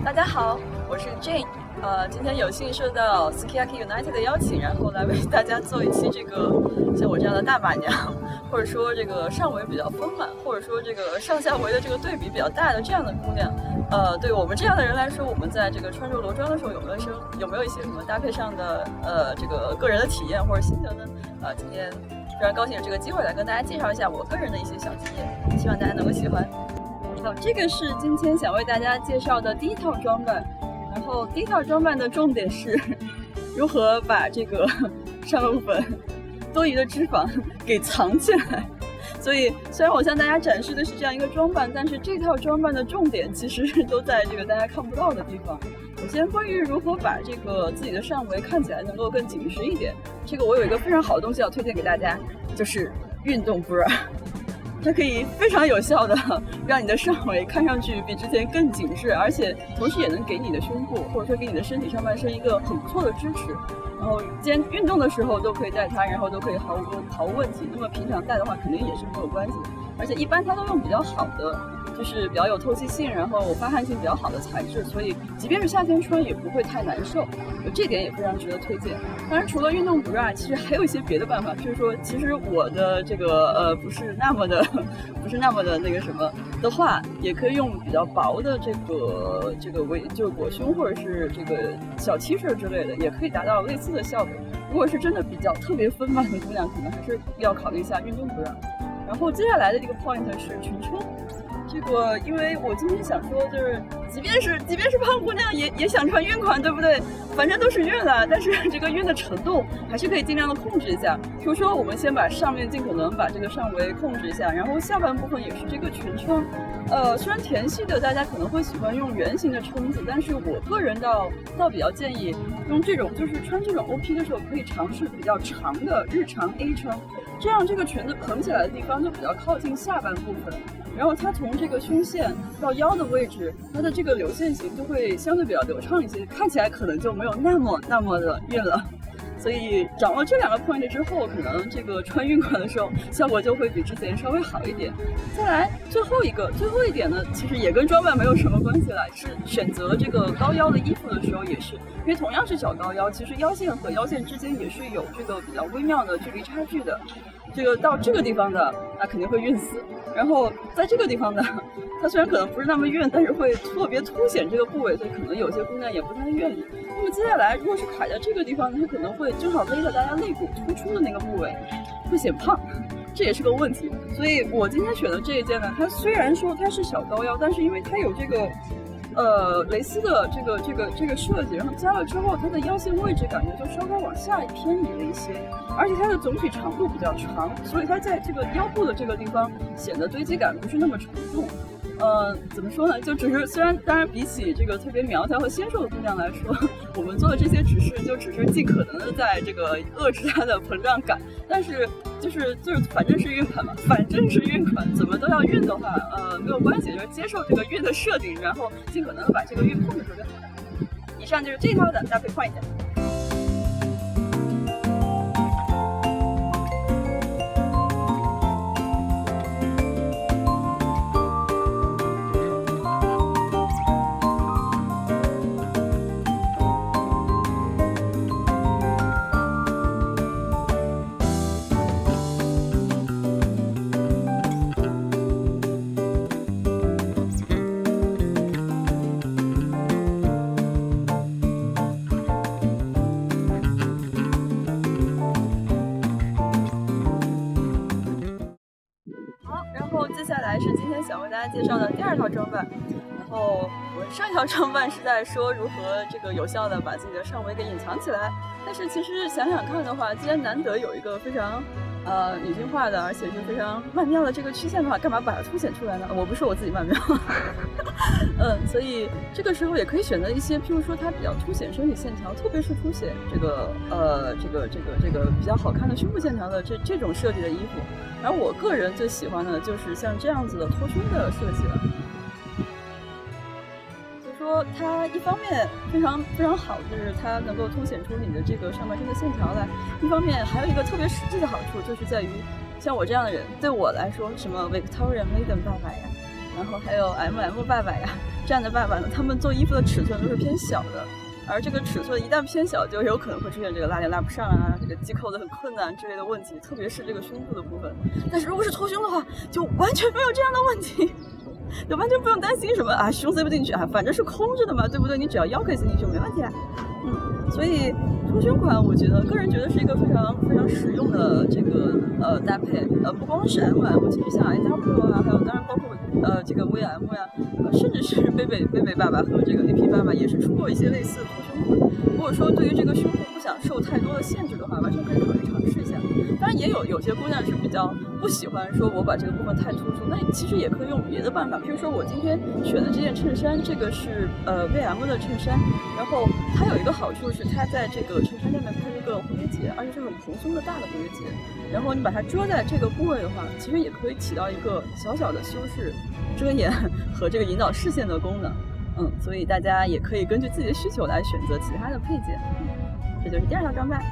大家好，我是 Jane。今天有幸受到 Sukiyaki United 的邀请，然后来为大家做一期这个像我这样的大马娘，或者说这个上围比较丰满，或者说这个上下围的这个对比比较大的这样的姑娘。对我们这样的人来说，我们在这个穿着裸装的时候有没有一些什么搭配上的这个个人的体验或者心得呢？今天非常高兴有这个机会来跟大家介绍一下我个人的一些小经验，希望大家能够喜欢。好，这个是今天想为大家介绍的第一套装扮。然后第一套装扮的重点是如何把这个上部分多余的脂肪给藏起来。所以虽然我向大家展示的是这样一个装扮，但是这套装扮的重点其实都在这个大家看不到的地方。首先关于如何把这个自己的上围看起来能够更紧实一点，这个我有一个非常好的东西要推荐给大家，就是运动 bra。它可以非常有效的让你的上围看上去比之前更紧致，而且同时也能给你的胸部或者说给你的身体上半身一个很不错的支持。然后既然运动的时候都可以戴它，然后都可以毫无问题。那么平常戴的话肯定也是没有关系的，而且一般它都用比较好的，就是比较有透气性，然后发汗性比较好的材质，所以即便是夏天穿也不会太难受，这点也非常值得推荐。当然除了运动 bra， 其实还有一些别的办法，就是说其实我的这个不是那么的那个什么的话，也可以用比较薄的这个围，就是裹胸或者是这个小 T 恤之类的，也可以达到类似的效果。如果是真的比较特别丰满的姑娘，可能还是要考虑一下运动 bra。然后接下来的这个 point 是裙撑。这个因为我今天想说，就是即便是胖姑娘也想穿孕款，对不对？反正都是孕了，但是这个孕的程度还是可以尽量的控制一下。比如说我们先把上面尽可能把这个上围控制一下，然后下半部分也是这个裙撑。虽然甜系的大家可能会喜欢用圆形的撑子，但是我个人倒比较建议用这种，就是穿这种 OP 的时候可以尝试比较长的日常 A 撑，这样这个裙子蓬起来的地方就比较靠近下半部分。然后它从这个胸线到腰的位置，它的这个流线型就会相对比较流畅一些，看起来可能就没有那么的孕了。所以掌握这两个 point 之后，可能这个穿孕款的时候效果就会比之前稍微好一点。再来最后一点呢，其实也跟装扮没有什么关系了，是选择这个高腰的衣服的时候也是，因为同样是小高腰，其实腰线和腰线之间也是有这个比较微妙的距离差距的。这个到这个地方的，那肯定会孕死。然后在这个地方的，它虽然可能不是那么孕，但是会特别凸显这个部位，所以可能有些姑娘也不太愿意。那么接下来，如果是卡在这个地方，它可能会正好勒到大家肋骨突出的那个部位，会显胖，这也是个问题。所以我今天选的这一件呢，它虽然说它是小高腰，但是因为它有这个蕾丝的这个设计，然后加了之后，它的腰线位置感觉就稍微往下偏移了一些，而且它的总体长度比较长，所以它在这个腰部的这个地方显得堆积感不是那么沉重。怎么说呢？就只是虽然当然比起这个特别苗条和纤瘦的姑娘来说，我们做的这些就只是尽可能的在这个遏制它的膨胀感，但是就是反正是孕款嘛，怎么都要孕的话，没有关系，就是接受这个孕的设定，然后尽可能的把这个孕控制住就好了。以上就是这一套的搭配 point。接下来是今天想为大家介绍的第二套装扮。然后我上一套装扮是在说如何这个有效的把自己的上围给隐藏起来，但是其实想想看的话，既然难得有一个非常女性化的而且是非常曼妙的这个曲线的话，干嘛把它凸显出来呢？我不是我自己曼妙所以这个时候也可以选择一些譬如说它比较凸显身体线条，特别是凸显这个比较好看的胸部线条的这种设计的衣服。而我个人最喜欢的就是像这样子的托胸的设计了。所以说它一方面非常好，就是它能够凸显出你的这个上半身的线条来，一方面还有一个特别实际的好处，就是在于像我这样的人，对我来说什么 Victorian Maiden 爸爸呀，然后还有 MM 爸爸呀，这样的爸爸呢，他们做衣服的尺寸都是偏小的，而这个尺寸一旦偏小，就有可能会出现这个拉链拉不上啊，这个系扣的很困难之类的问题，特别是这个胸部的部分。但是如果是脱胸的话，就完全没有这样的问题，就完全不用担心什么啊胸塞不进去啊，反正是空着的嘛，对不对？你只要腰可以塞进去就没问题啦。所以脱胸款我个人觉得是一个非常非常实用的这个搭配，不光是 M， 其实像 AW 啊，还有当然包括这个 VM 呀，甚至是贝贝爸爸和这个 AP 爸爸也是出过一些类似的脱胸款。如果说对于这个胸部不想受太多的限制的话，完全可以考虑尝试一下。当然也有些姑娘是比较不喜欢说我把这个部分太突出，那其实也可以用别的办法，比如说我今天选的这件衬衫，这个是VM 的衬衫，然后它有一个好处是它在这个衬衫下面配了一个蝴蝶结，而且是很蓬松的大的蝴蝶结，然后你把它遮在这个部位的话，其实也可以起到一个小小的修饰、遮掩和这个引导视线的功能。所以大家也可以根据自己的需求来选择其他的配件。这就是第2套装扮。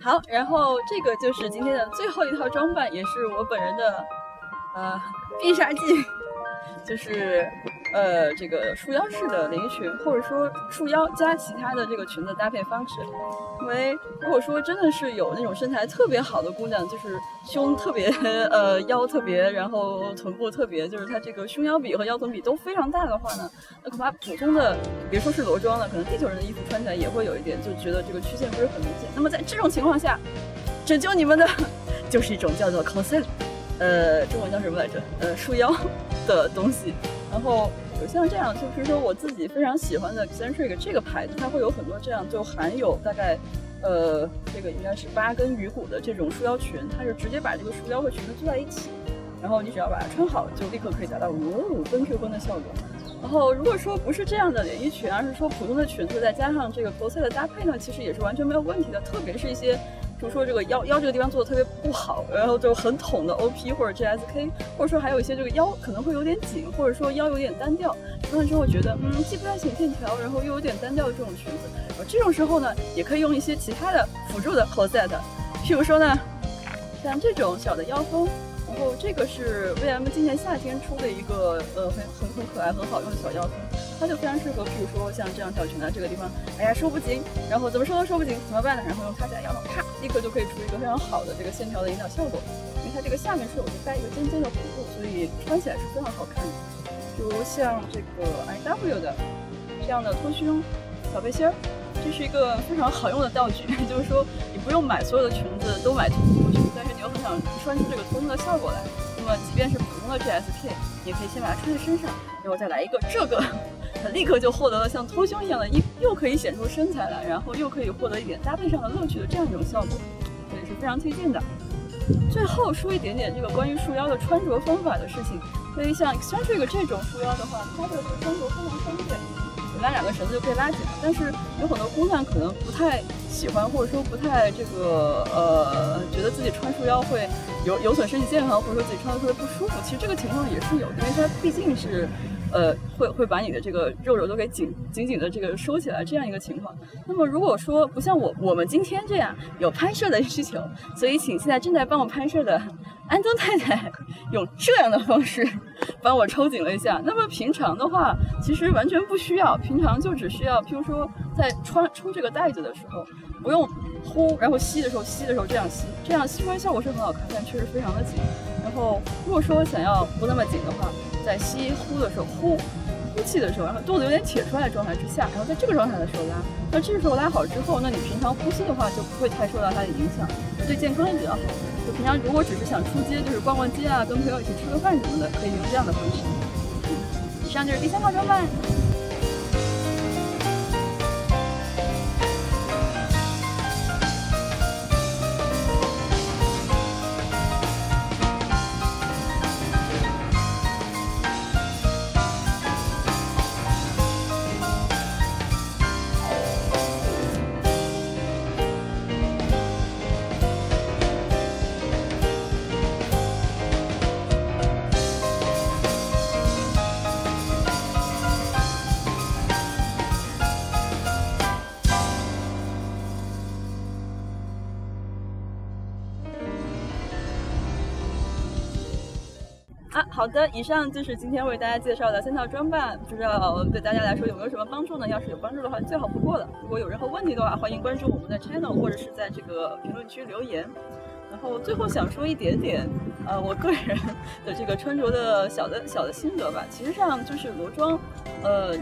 好，然后这个就是今天的最后一套装扮，也是我本人的必杀技，就是这个束腰式的连衣裙，或者说束腰加其他的这个裙子搭配方式。因为如果说真的是有那种身材特别好的姑娘，就是胸特别腰特别，然后臀部特别，就是她这个胸腰比和腰臀比都非常大的话呢，那恐怕普通的别说是裸装了，可能地球人的衣服穿起来也会有一点就觉得这个曲线不是很明显。那么在这种情况下，拯救你们的就是一种叫做 corset， 中文叫什么来着？束腰的东西。然后有像这样，就比如说我自己非常喜欢的 Centric 这个牌子，它会有很多这样就含有大概这个应该是8根鱼骨的这种束腰裙，它是直接把这个束腰和裙子做在一起，然后你只要把它穿好，就立刻可以达到跟 Q 跟的效果。然后如果说不是这样的连衣裙，而是说普通的裙子再加上这个 corset 的搭配呢，其实也是完全没有问题的。特别是一些比如说这个腰这个地方做的特别不好，然后就很筒的 OP 或者 GSK， 或者说还有一些这个腰可能会有点紧，或者说腰有点单调，穿上之后觉得既不太显线条，然后又有点单调的这种裙子，这种时候呢，也可以用一些其他的辅助的 corset， 譬如说呢，像这种小的腰封。然后这个是 VM 今年夏天出的一个很可爱很好用的小腰封，它就非常适合，比如说像这样小裙子这个地方，哎呀收不紧，然后怎么收都收不紧，怎么办呢？然后用它在腰上啪，立刻就可以出一个非常好的这个线条的引导效果。因为它这个下面是有带一个尖尖的弧度，所以穿起来是非常好看的。比如像这个 IW 的这样的脱胸小背心儿，这是一个非常好用的道具，就是说你不用买所有的裙子都买脱胸，但是你又很想穿出这个脱胸的效果来，那么即便是普通的 GSK， 你也可以先把它穿在身上，然后再来一个这个，它立刻就获得了像脱胸一样的又可以显出身材来，然后又可以获得一点搭配上的乐趣的这样一种效果，所以是非常推荐的。最后说一点点这个关于束腰的穿着方法的事情，所以像 Centric 这种束腰的话，它的穿着非常方便。拉2个绳子就可以拉紧了，但是有很多姑娘可能不太喜欢，或者说不太这个觉得自己穿束腰会有损身体健康，或者说自己穿的特别不舒服。其实这个情况也是有的，因为它毕竟是会把你的这个肉都给紧紧的这个收起来这样一个情况。那么如果说不像我们今天这样有拍摄的需求，所以请现在正在帮我拍摄的安东太太用这样的方式帮我抽紧了一下。那么平常的话其实完全不需要，平常就只需要譬如说在抽这个带子的时候不用呼，然后吸的时候这样吸，这样吸出来效果是很好看，但确实非常的紧。然后如果说想要不那么紧的话，在吸呼的时候呼呼气的时候，然后肚子有点铁出来的状态之下，然后在这个状态的时候拉。那这个时候拉好之后，那你平常呼吸的话就不会太受到它的影响，对健康也比较好。就平常如果只是想出街，就是逛逛街啊，跟朋友一起吃个饭什么的，可以用这样的方式。以上就是第3套装扮。好的，以上就是今天为大家介绍的3套装扮，不知道对大家来说有没有什么帮助呢？要是有帮助的话，最好不过了。如果有任何问题的话，欢迎关注我们的 channel， 或者是在这个评论区留言。然后最后想说一点点，我个人的这个穿着的小的心得吧。其实上就是裸装，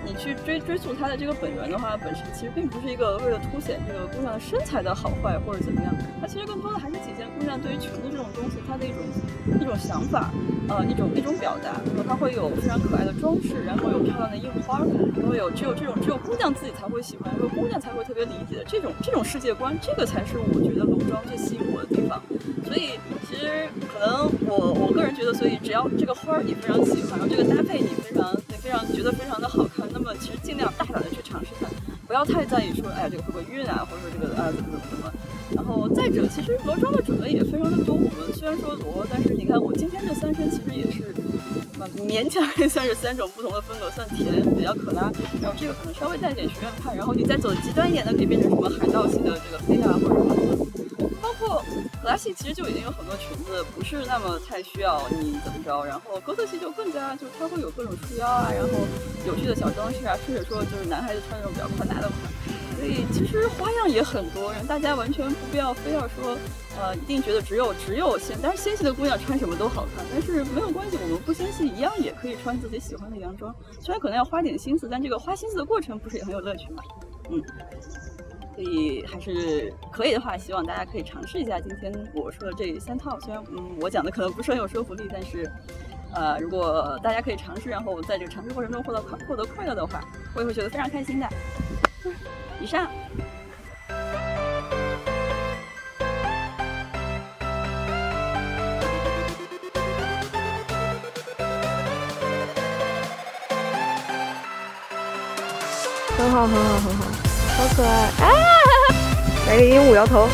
你去追溯它的这个本源的话，本身其实并不是一个为了凸显这个姑娘的身材的好坏或者怎么样，它其实更多的还是体现姑娘对于裙子这种东西它的一种想法，一种表达。然后它会有非常可爱的装饰，然后有漂亮的印花，然后只有姑娘自己才会喜欢，有姑娘才会特别理解的这种世界观，这个才是我觉得裸装最吸引我的地方。所以其实可能我个人觉得，所以只要这个花你非常喜欢，然后这个搭配你非常觉得非常的好看，那么其实尽量大胆的去尝试它，不要太在意说哎呀这个会不会晕啊，或者说这个怎么。然后再者，其实裸装的种类也非常的多。我们虽然说裸，但是你看我今天这3身其实也是勉强算是3种不同的风格，算甜比较可拉，然后这个可能稍微带点学院派，然后你再走极端一点的，可以变成什么海盗系的这个黑啊或者什么的。包括可拉系其实就已经有很多裙子不是那么太需要你怎么着，然后哥特系就更加就是它会有各种束腰啊，然后有趣的小装饰啊，甚至说就是男孩子穿那种比较宽大的款，所以其实花样也很多，让大家完全不必要非要说一定觉得只有但是纤细的姑娘穿什么都好看，但是没有关系，我们不纤细一样也可以穿自己喜欢的洋装，虽然可能要花点心思，但这个花心思的过程不是也很有乐趣吗？所以还是可以的话，希望大家可以尝试一下今天我说的这3套。虽然我讲的可能不是很有说服力，但是如果大家可以尝试，然后在这个尝试过程中获得快乐的话，我也会觉得非常开心的。以上。很好，好可爱！啊，来个鹦鹉摇头。